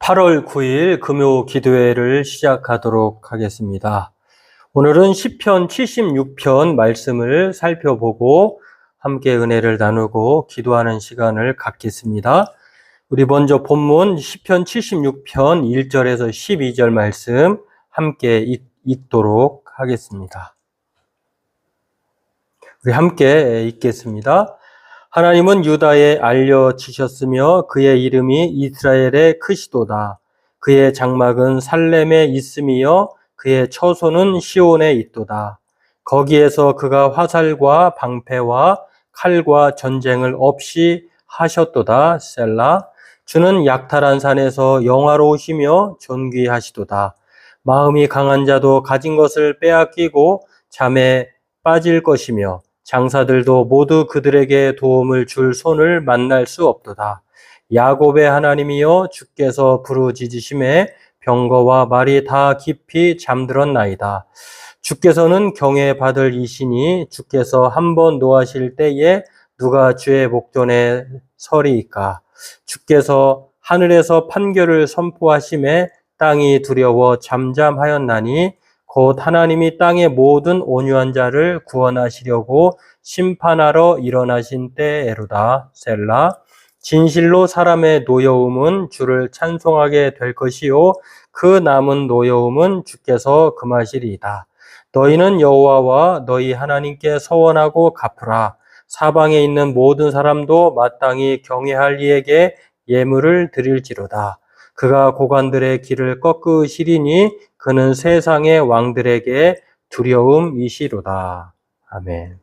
8월 9일 금요 기도회를 시작하도록 하겠습니다. 오늘은 시편 76편 말씀을 살펴보고 함께 은혜를 나누고 기도하는 시간을 갖겠습니다. 우리 먼저 본문 시편 76편 1절에서 12절 말씀 함께 읽도록 하겠습니다. 우리 함께 읽겠습니다. 하나님은 유다에 알려지셨으며 그의 이름이 이스라엘에 크시도다. 그의 장막은 살렘에 있음이요 그의 처소는 시온에 있도다. 거기에서 그가 화살과 방패와 칼과 전쟁을 없이 하셨도다. 셀라. 주는 약탈한 산에서 영화로우시며 존귀하시도다. 마음이 강한 자도 가진 것을 빼앗기고 잠에 빠질 것이며 장사들도 모두 그들에게 도움을 줄 손을 만날 수 없도다. 야곱의 하나님이여 주께서 부르짖으심에 병거와 말이 다 깊이 잠들었나이다. 주께서는 경외받을 이시니 주께서 한번 노하실 때에 누가 주의 목전에 서리이까. 주께서 하늘에서 판결을 선포하심에 땅이 두려워 잠잠하였나니 곧 하나님이 땅의 모든 온유한 자를 구원하시려고 심판하러 일어나신 때에로다. 셀라. 진실로 사람의 노여움은 주를 찬송하게 될 것이요 그 남은 노여움은 주께서 금하시리이다. 너희는 여호와와 너희 하나님께 서원하고 갚으라. 사방에 있는 모든 사람도 마땅히 경외할 이에게 예물을 드릴지로다. 그가 고관들의 길을 꺾으시리니 그는 세상의 왕들에게 두려움이시로다. 아멘.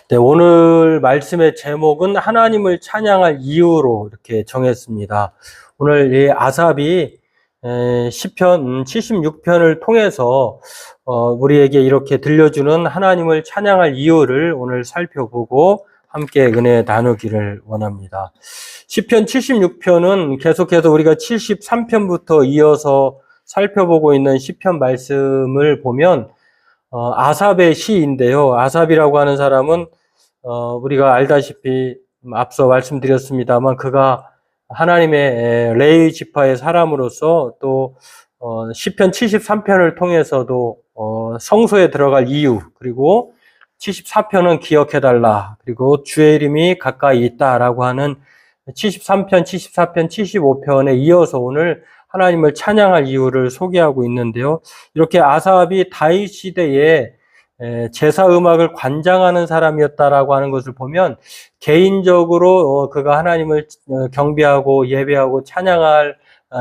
네, 오늘 말씀의 제목은 하나님을 찬양할 이유로 이렇게 정했습니다. 오늘 이 아삽이 시편 76편을 통해서 우리에게 이렇게 들려주는 하나님을 찬양할 이유를 오늘 살펴보고 함께 은혜 나누기를 원합니다. 시편 76편은 계속해서 우리가 73편부터 이어서 살펴보고 있는 시편 말씀을 보면 아삽의 시인데요. 아삽이라고 하는 사람은 우리가 알다시피 앞서 말씀드렸습니다만 그가 하나님의 레위 지파의 사람으로서 또 시편 73편을 통해서도 성소에 들어갈 이유, 그리고 74편은 기억해달라, 그리고 주의 이름이 가까이 있다라고 하는 73편, 74편, 75편에 이어서 오늘 하나님을 찬양할 이유를 소개하고 있는데요. 이렇게 아삽이 다윗 시대에 제사 음악을 관장하는 사람이었다라고 하는 것을 보면 개인적으로 그가 하나님을 경배하고 예배하고 찬양할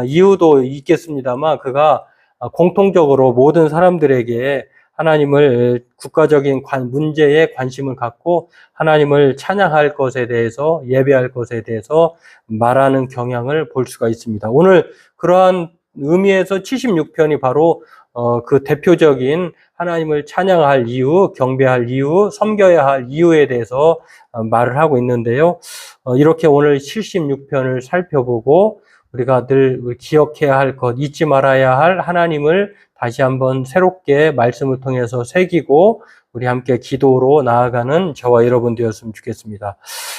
이유도 있겠습니다만 그가 공통적으로 모든 사람들에게 하나님을 국가적인 문제에 관심을 갖고 하나님을 찬양할 것에 대해서 예배할 것에 대해서 말하는 경향을 볼 수가 있습니다. 오늘 그러한 의미에서 76편이 바로 그 대표적인 하나님을 찬양할 이유, 경배할 이유, 섬겨야 할 이유에 대해서 말을 하고 있는데요. 이렇게 오늘 76편을 살펴보고 우리가 늘 기억해야 할 것, 잊지 말아야 할 하나님을 다시 한번 새롭게 말씀을 통해서 새기고 우리 함께 기도로 나아가는 저와 여러분 되었으면 좋겠습니다.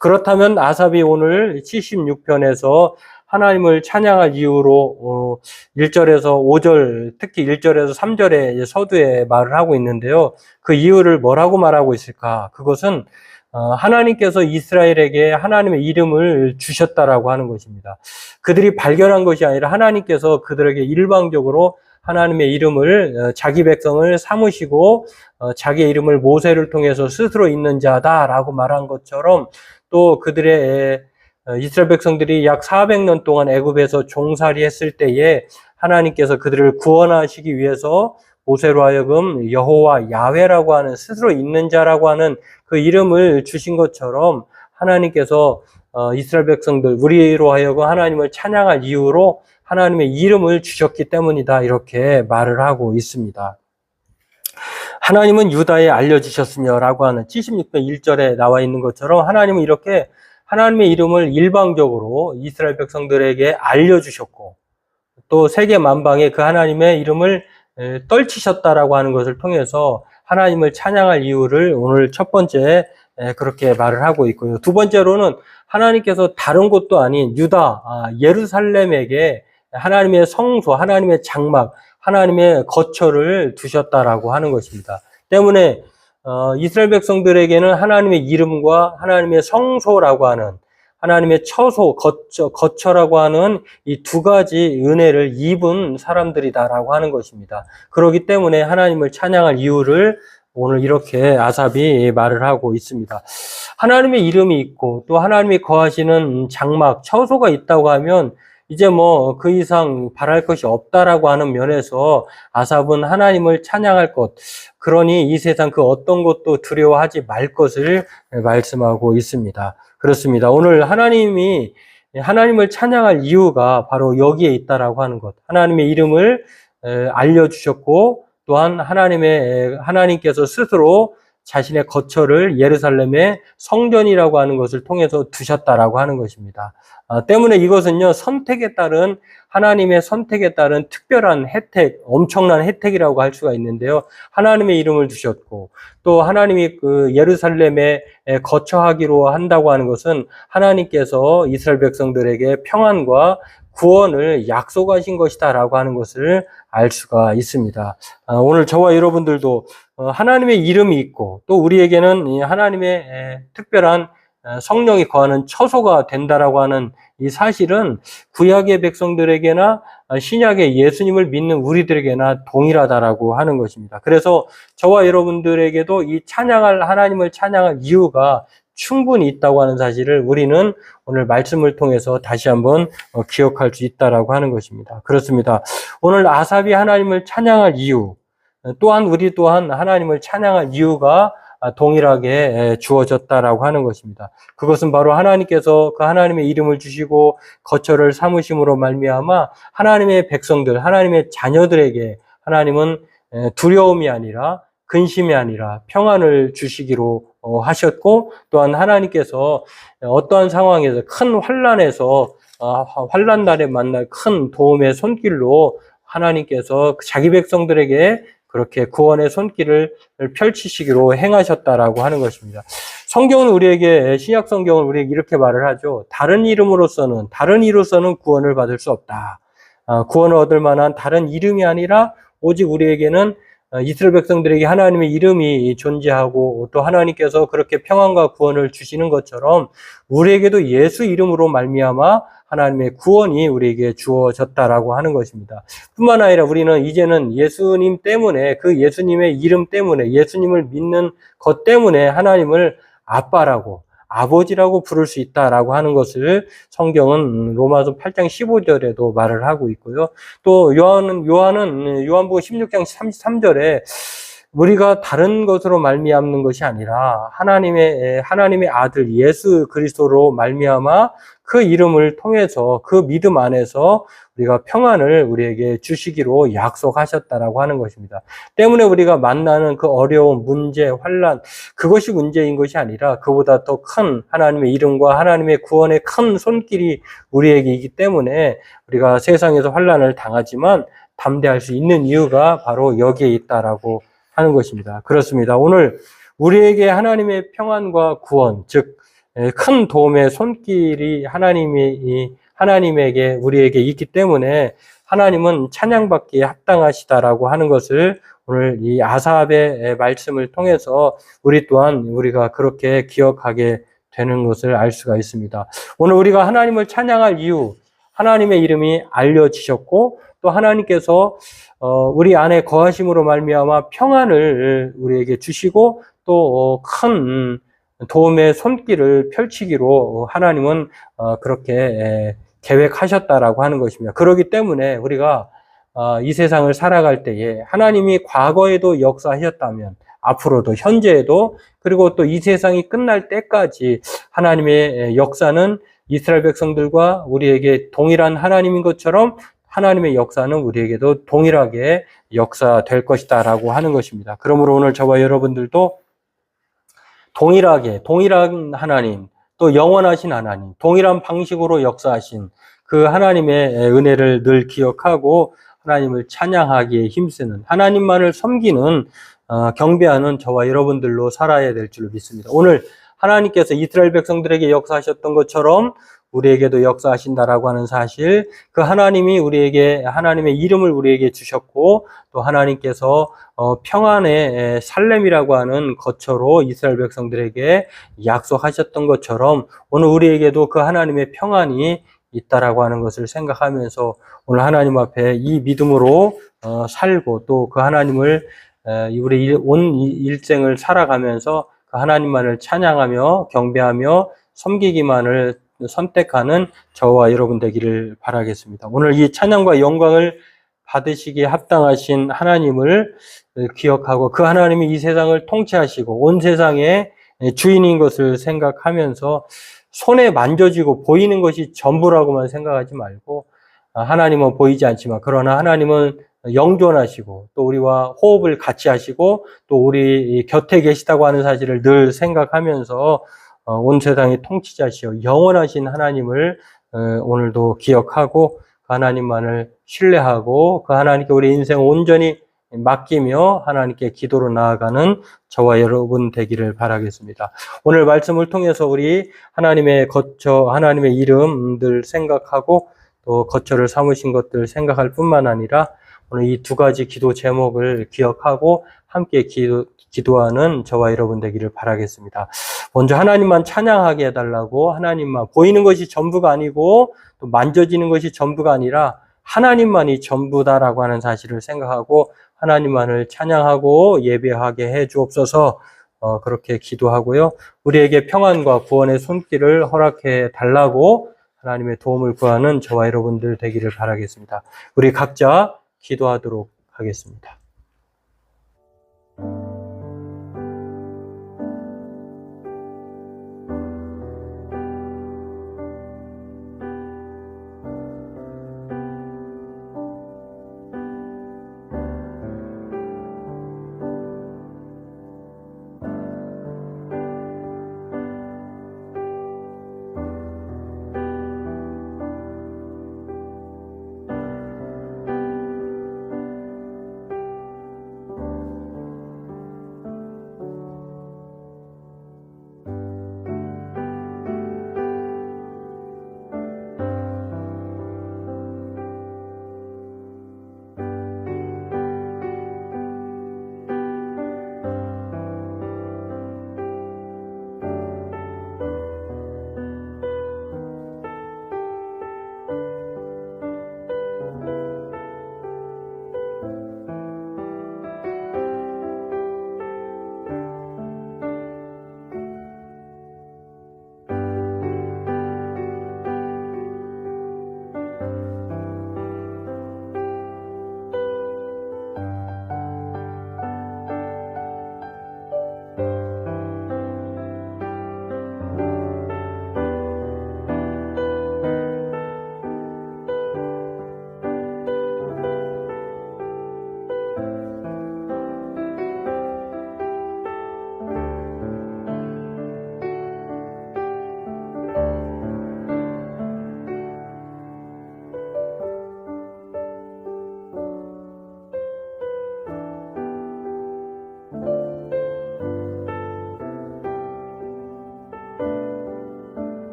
그렇다면 아삽이 오늘 76편에서 하나님을 찬양할 이유로 1절에서 5절, 특히 1절에서 3절의 서두에 말을 하고 있는데요. 그 이유를 뭐라고 말하고 있을까? 그것은 하나님께서 이스라엘에게 하나님의 이름을 주셨다라고 하는 것입니다. 그들이 발견한 것이 아니라 하나님께서 그들에게 일방적으로 하나님의 이름을, 자기 백성을 삼으시고 자기의 이름을 모세를 통해서 스스로 있는 자다라고 말한 것처럼 또 그들의 이스라엘 백성들이 약 400년 동안 애굽에서 종살이 했을 때에 하나님께서 그들을 구원하시기 위해서 모세로 하여금 여호와 야훼라고 하는 스스로 있는 자라고 하는 그 이름을 주신 것처럼 하나님께서 이스라엘 백성들, 우리로 하여금 하나님을 찬양할 이유로 하나님의 이름을 주셨기 때문이다, 이렇게 말을 하고 있습니다. 하나님은 유다에 알려지셨으며 라고 하는 76편 1절에 나와 있는 것처럼 하나님은 이렇게 하나님의 이름을 일방적으로 이스라엘 백성들에게 알려주셨고 또 세계 만방에 그 하나님의 이름을 떨치셨다라고 하는 것을 통해서 하나님을 찬양할 이유를 오늘 첫 번째 그렇게 말을 하고 있고요. 두 번째로는 하나님께서 다른 곳도 아닌 유다, 예루살렘에게 하나님의 성소, 하나님의 장막, 하나님의 거처를 두셨다라고 하는 것입니다. 때문에 이스라엘 백성들에게는 하나님의 이름과 하나님의 성소라고 하는 하나님의 처소, 거처라고 하는 이 두 가지 은혜를 입은 사람들이다라고 하는 것입니다. 그렇기 때문에 하나님을 찬양할 이유를 오늘 이렇게 아삽이 말을 하고 있습니다. 하나님의 이름이 있고 또 하나님이 거하시는 장막, 처소가 있다고 하면 이제 뭐 그 이상 바랄 것이 없다라고 하는 면에서 아삽은 하나님을 찬양할 것, 그러니 이 세상 그 어떤 것도 두려워하지 말 것을 말씀하고 있습니다. 그렇습니다. 오늘 하나님을 찬양할 이유가 바로 여기에 있다라고 하는 것. 하나님의 이름을 알려주셨고 또한 하나님께서 스스로 자신의 거처를 예루살렘의 성전이라고 하는 것을 통해서 두셨다라고 하는 것입니다. 때문에 이것은요, 하나님의 선택에 따른 특별한 혜택, 엄청난 혜택이라고 할 수가 있는데요. 하나님의 이름을 두셨고, 또 하나님이 그 예루살렘에 거처하기로 한다고 하는 것은 하나님께서 이스라엘 백성들에게 평안과 구원을 약속하신 것이다라고 하는 것을 알 수가 있습니다. 오늘 저와 여러분들도 하나님의 이름이 있고 또 우리에게는 하나님의 특별한 성령이 거하는 처소가 된다라고 하는 이 사실은 구약의 백성들에게나 신약의 예수님을 믿는 우리들에게나 동일하다라고 하는 것입니다. 그래서 저와 여러분들에게도 하나님을 찬양할 이유가 충분히 있다고 하는 사실을 우리는 오늘 말씀을 통해서 다시 한번 기억할 수 있다라고 하는 것입니다. 그렇습니다. 오늘 아삽이 하나님을 찬양할 이유, 또한 우리 또한 하나님을 찬양할 이유가 동일하게 주어졌다라고 하는 것입니다. 그것은 바로 하나님께서 그 하나님의 이름을 주시고 거처를 삼으심으로 말미암아 하나님의 백성들, 하나님의 자녀들에게 하나님은 두려움이 아니라 근심이 아니라 평안을 주시기로 하셨고, 또한 하나님께서 어떠한 상황에서 큰 환난 날에 만날 큰 도움의 손길로 하나님께서 자기 백성들에게 그렇게 구원의 손길을 펼치시기로 행하셨다라고 하는 것입니다. 신약 성경은 우리에게 이렇게 말을 하죠. 다른 이로서는 구원을 받을 수 없다. 구원을 얻을 만한 다른 이름이 아니라 오직 우리에게는 이스라엘 백성들에게 하나님의 이름이 존재하고 또 하나님께서 그렇게 평안과 구원을 주시는 것처럼 우리에게도 예수 이름으로 말미암아 하나님의 구원이 우리에게 주어졌다라고 하는 것입니다. 뿐만 아니라 우리는 이제는 예수님 때문에, 그 예수님의 이름 때문에, 예수님을 믿는 것 때문에 하나님을 아빠라고, 아버지라고 부를 수 있다라고 하는 것을 성경은 로마서 8장 15절에도 말을 하고 있고요. 또 요한복음 16장 33절에 우리가 다른 것으로 말미암는 것이 아니라 하나님의 아들 예수 그리스도로 말미암아 그 이름을 통해서 그 믿음 안에서 우리가 평안을 우리에게 주시기로 약속하셨다라고 하는 것입니다. 때문에 우리가 만나는 그 어려움, 문제, 환난, 그것이 문제인 것이 아니라 그보다 더 큰 하나님의 이름과 하나님의 구원의 큰 손길이 우리에게 있기 때문에 우리가 세상에서 환난을 당하지만 담대할 수 있는 이유가 바로 여기에 있다라고 하는 것입니다. 그렇습니다. 오늘 우리에게 하나님의 평안과 구원, 즉 큰 도움의 손길이 하나님에게 우리에게 있기 때문에 하나님은 찬양받기에 합당하시다라고 하는 것을 오늘 이 아삽의 말씀을 통해서 우리가 그렇게 기억하게 되는 것을 알 수가 있습니다. 오늘 우리가 하나님을 찬양할 이유, 하나님의 이름이 알려지셨고 또 하나님께서 우리 안에 거하심으로 말미암아 평안을 우리에게 주시고 또 큰 도움의 손길을 펼치기로 하나님은 그렇게 계획하셨다라고 하는 것입니다. 그렇기 때문에 우리가 이 세상을 살아갈 때에 하나님이 과거에도 역사하셨다면 앞으로도 현재에도 그리고 또 이 세상이 끝날 때까지 하나님의 역사는 이스라엘 백성들과 우리에게 동일한 하나님인 것처럼 하나님의 역사는 우리에게도 동일하게 역사될 것이다라고 하는 것입니다. 그러므로 오늘 저와 여러분들도 동일한 하나님, 또 영원하신 하나님, 동일한 방식으로 역사하신 그 하나님의 은혜를 늘 기억하고 하나님을 찬양하기에 힘쓰는, 하나님만을 섬기는 경배하는 저와 여러분들로 살아야 될 줄 믿습니다. 오늘 하나님께서 이스라엘 백성들에게 역사하셨던 것처럼 우리에게도 역사하신다라고 하는 사실, 그 하나님이 우리에게 하나님의 이름을 우리에게 주셨고 또 하나님께서 평안의 살렘이라고 하는 거처로 이스라엘 백성들에게 약속하셨던 것처럼 오늘 우리에게도 그 하나님의 평안이 있다라고 하는 것을 생각하면서 오늘 하나님 앞에 이 믿음으로 살고 또 그 하나님을 우리 온 일생을 살아가면서 그 하나님만을 찬양하며 경배하며 섬기기만을 선택하는 저와 여러분 되기를 바라겠습니다. 오늘 이 찬양과 영광을 받으시기에 합당하신 하나님을 기억하고 그 하나님이 이 세상을 통치하시고 온 세상의 주인인 것을 생각하면서 손에 만져지고 보이는 것이 전부라고만 생각하지 말고 하나님은 보이지 않지만 그러나 하나님은 영존하시고 또 우리와 호흡을 같이 하시고 또 우리 곁에 계시다고 하는 사실을 늘 생각하면서 온 세상의 통치자시여 영원하신 하나님을 오늘도 기억하고 그 하나님만을 신뢰하고 그 하나님께 우리 인생 온전히 맡기며 하나님께 기도로 나아가는 저와 여러분 되기를 바라겠습니다. 오늘 말씀을 통해서 우리 하나님의 거처, 하나님의 이름들 생각하고 또 거처를 삼으신 것들 생각할 뿐만 아니라 오늘 이 두 가지 기도 제목을 기억하고 함께 기도하는 저와 여러분 되기를 바라겠습니다. 먼저 하나님만 찬양하게 해달라고, 하나님만 보이는 것이 전부가 아니고 또 만져지는 것이 전부가 아니라 하나님만이 전부다라고 하는 사실을 생각하고 하나님만을 찬양하고 예배하게 해 주옵소서. 그렇게 기도하고요. 우리에게 평안과 구원의 손길을 허락해 달라고 하나님의 도움을 구하는 저와 여러분들 되기를 바라겠습니다. 우리 각자 기도하도록 하겠습니다.